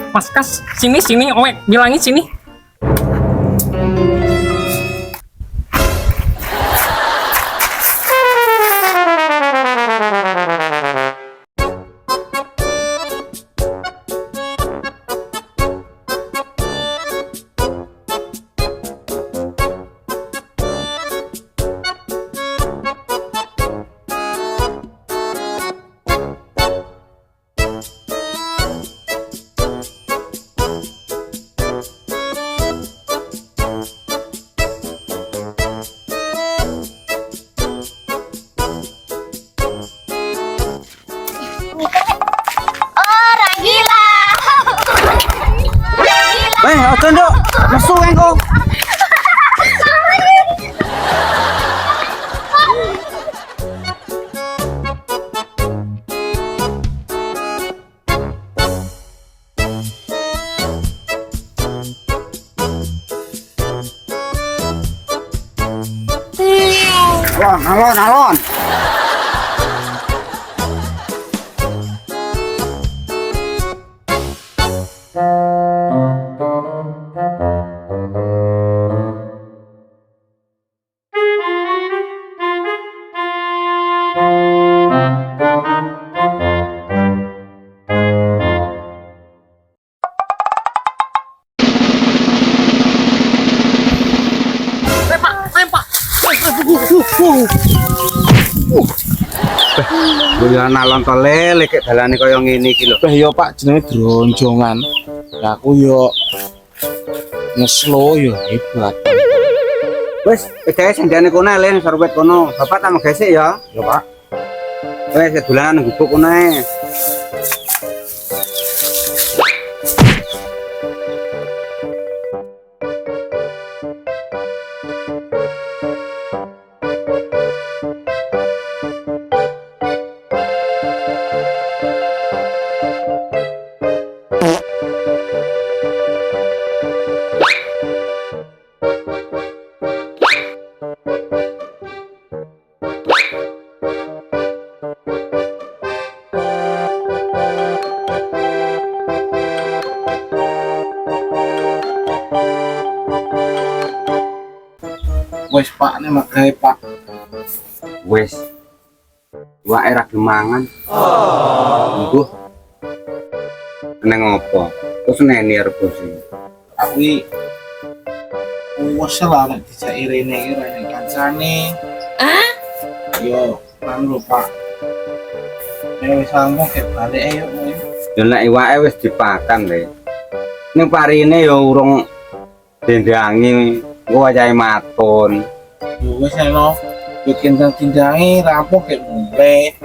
Mas Kas, sini, Owek, bilangin sini. Oh, Ragila. Ojo nduk, mesu engko. Alon. Lempar. Ya nalon to lele kek dalane kaya ngene iki lho. Yo Pak jenenge dronjongan. Lah aku yo ngeslo yo hebat. Wis, pegae sendane kono len sarwet kono. Bapak tak megesek ya. Yo Pak. Wis sedulanan gubuk kono ae. Wes Pak nek magae Pak. Wis. Wae ra gemangan. Mbuh. Neng opo? Terus neni arep bosi. Aku iki wes lah nek dijak irene iki rene kancane. Yo, kan lho Pak. Nek wis ngomong ke balik ayo. Ya nek iwake wis dipakan le. Ning parine ya urung dendangi, engko wayahe matun. Yo wis eno. Yo kindang-kindangi rampung ke mulai.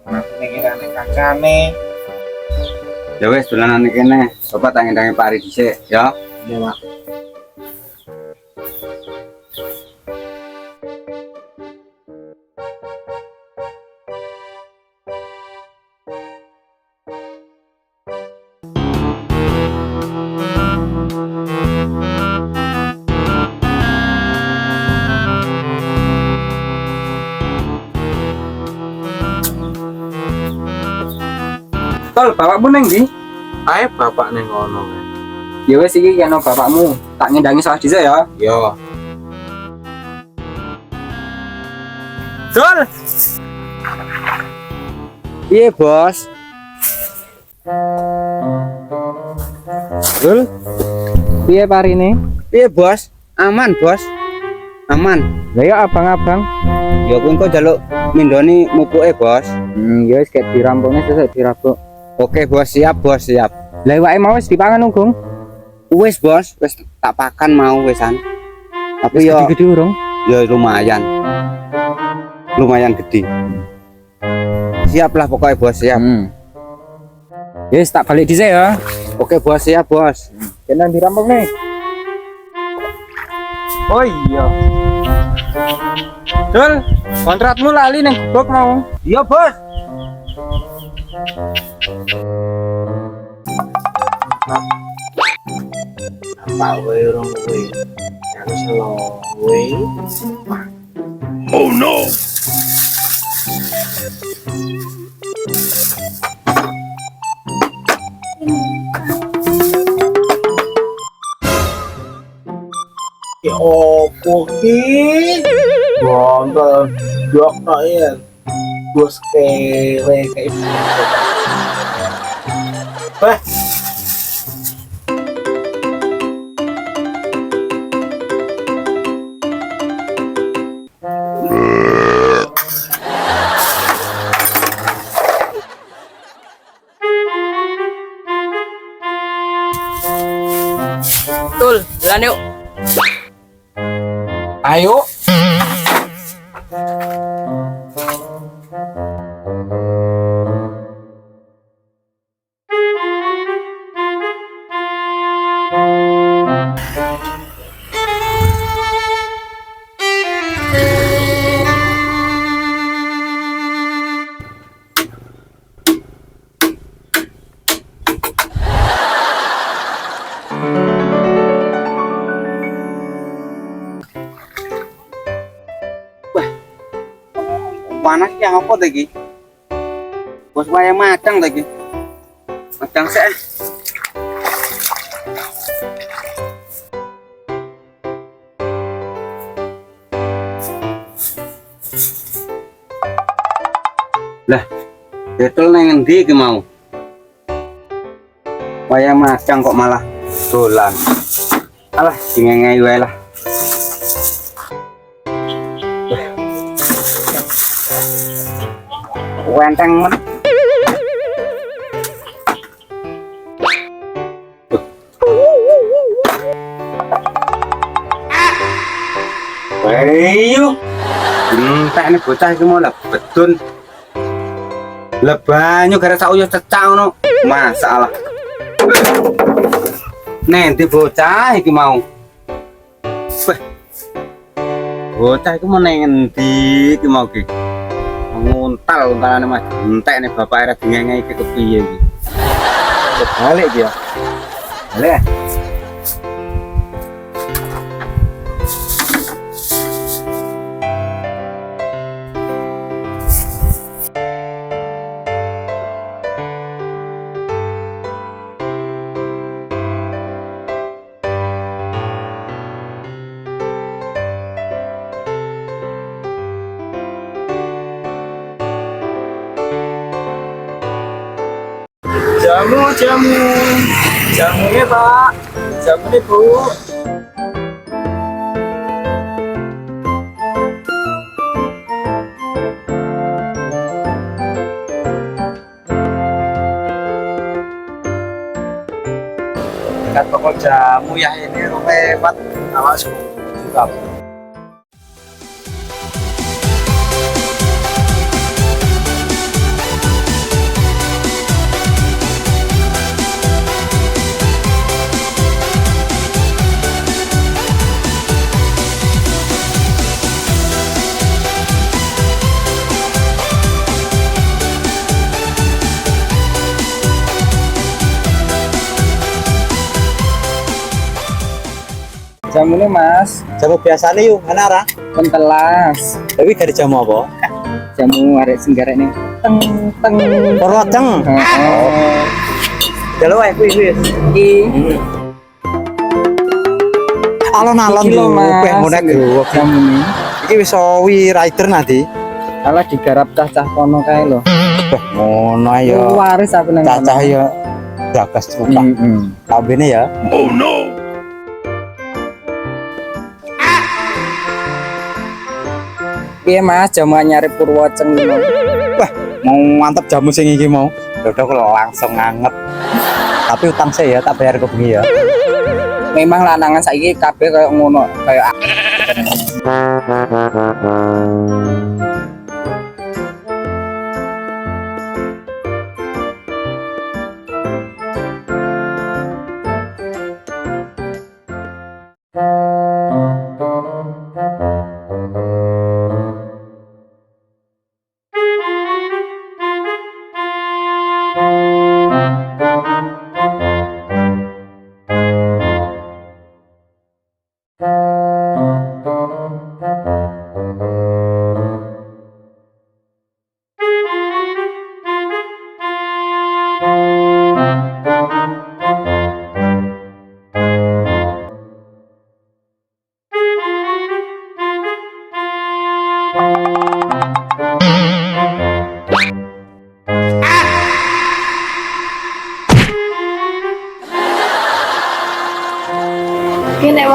Matune iki rene kancane. Ya wis dolanan kene, bapak tak ngendangi pari dhisik ya. Yo Pak. Tol, bapakmu neng ndi? Ae bapak ning ngono. Ya wis iki kena bapakmu. Tak ngendangi salah dhisik ya. Yo. Dol. Piye, Bos? Dol. Piye parine? Piye, Bos? Aman, Bos. Aman. Lah ya abang-abang. Ya kuwi engko njaluk mindoni mupuke, Bos. Ya wis kayak dirampungnya sesuk dirabuk. Oke, Bos, siap, Bos, siap. Lah iwake mau wis dipangan Gung. Wis, Bos, wis tak pakan mau wisan. Tapi Wis yo gede-gede urung. ya lumayan. Lumayan gede. Siap lah pokoknya, Bos, siap. Yes, tak balik dhisik ya. Oke, Bos, siap, Bos. Kenang dirampung nih. Oh iya. Dol, kontrakmu lali neng gubuk mau. Iya, Bos. Apa wae urung kowe? Aku selo kowe. Oh no! opo ki? Gondol dok ya. Bos kere kayak gitu. Bah, Tul, jalan yuk. ayo. Panas yang apa lagi? Bos wayang macang lagi. Macang sih. Lah, betul nang endi iki mau? Wayang macang kok malah dolan. Alah, dingengei wae lah. Wenteng men. Ayo. Entek nih bocah iki mau lebetun. Lebanyu gara sauyo cecak ngono. Masalah. Nanti bocah iki mau. Weh. Bocah iku mau nang endi iki mau ki? Untalane Mas entek nih bapak era dingenge iki kepiye iki. Balik dia. Balik. Jamunya Pak, jamunya Bu. Kat toko jamu ya ini lewat awas juga. Jamunya Mas, Jamu biasa nih yuk, mana Ra? pentelas. Tapi dari jamu apa? Jamu arek singgarek nih. Teng teng. Koroteng. Oh. Kalau wae kuwi. Iki Alon-alon iki lho, lho, Mas. peh ngono growok. Jamu ini. Iki wis sawi rider nanti. Alah digarap cah-cah kono kae lho. Beh, ngono ya. Waris aku nang Cacah ya gagas suka. Kabene ya. Piye Mas, jamu nyari Purwoceng lho. Wah, mau mantap jamu sing iki mau. Udah kalau langsung nganget. Tapi utang saya ya, tak bayar ke bengi ya. Memang lanangan saiki kabeh kayak ngono, kayak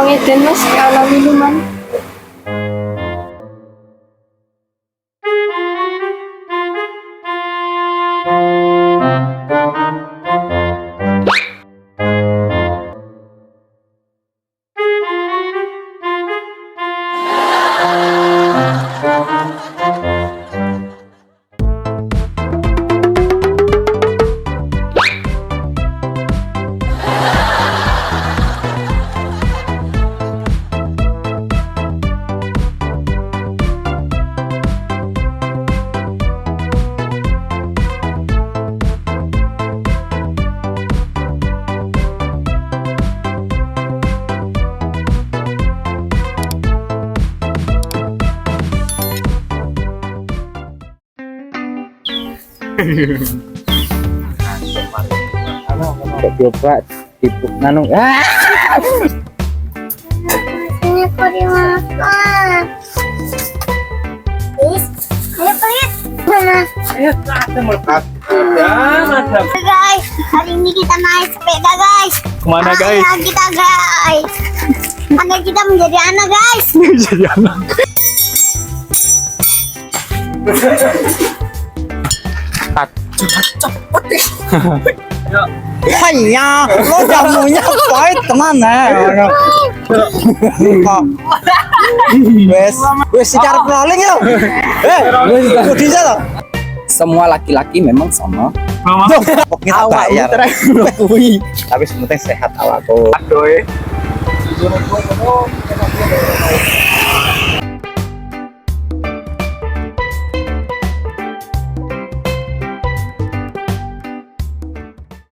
Eden Mas kalau minuman. Coba dipuk nanu. Ini kurimasan. Ayo pelit. Mana? Guys, hari ini kita naik sepeda guys. Kemana guys? Ayo kita guys. Anak kita menjadi anak guys. Jadi anak. Hanya lo jamunya pahit kemana? Wes secara crawling ya. Bisa loh. Semua laki-laki memang sama. Kita bayar. Tapi sebenarnya sehat awakku. Aduh.